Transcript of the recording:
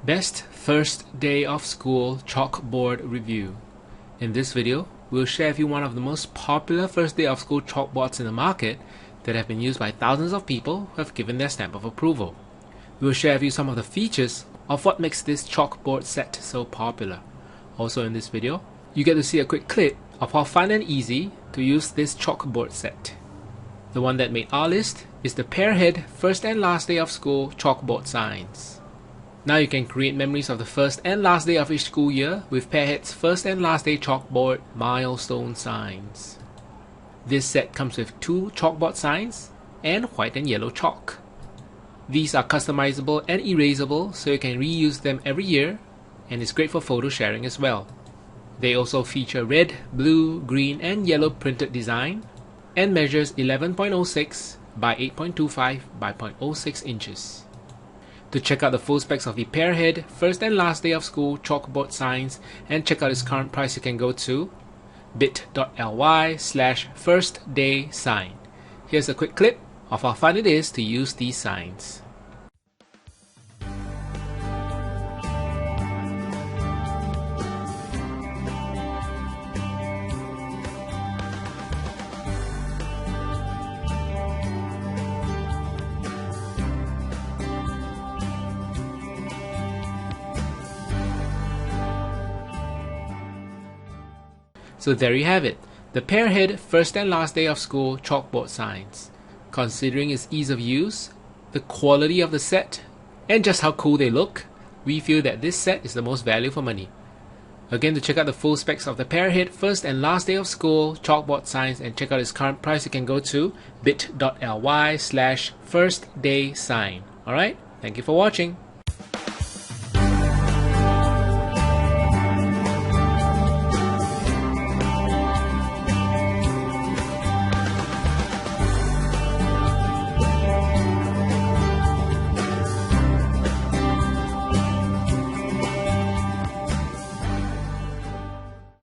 Best First Day of School Chalkboard Review. In this video, we'll share with you one of the most popular first day of school chalkboards in the market that have been used by thousands of people who have given their stamp of approval. We'll share with you some of the features of what makes this chalkboard set so popular. Also in this video, you get to see a quick clip of how fun and easy to use this chalkboard set. The one that made our list is the Pearhead First and Last Day of School Chalkboard Signs. Now you can create memories of the first and last day of each school year with Pearhead's First and Last Day Chalkboard milestone signs. This set comes with 2 chalkboard signs and white and yellow chalk. These are customizable and erasable, so you can reuse them every year, and it's great for photo sharing as well. They also feature red, blue, green and yellow printed design and measures 11.06 by 8.25 by 0.06 inches. To check out the full specs of the Pearhead First and Last Day of School Chalkboard Signs and check out its current price, you can go to bit.ly/firstdaysign. Here's a quick clip of how fun it is to use these signs. So there you have it, the Pearhead First and Last Day of School Chalkboard Signs. Considering its ease of use, the quality of the set, and just how cool they look, we feel that this set is the most value for money. Again, to check out the full specs of the Pearhead First and Last Day of School Chalkboard Signs and check out its current price, you can go to bit.ly/firstdaysign. Alright, thank you for watching.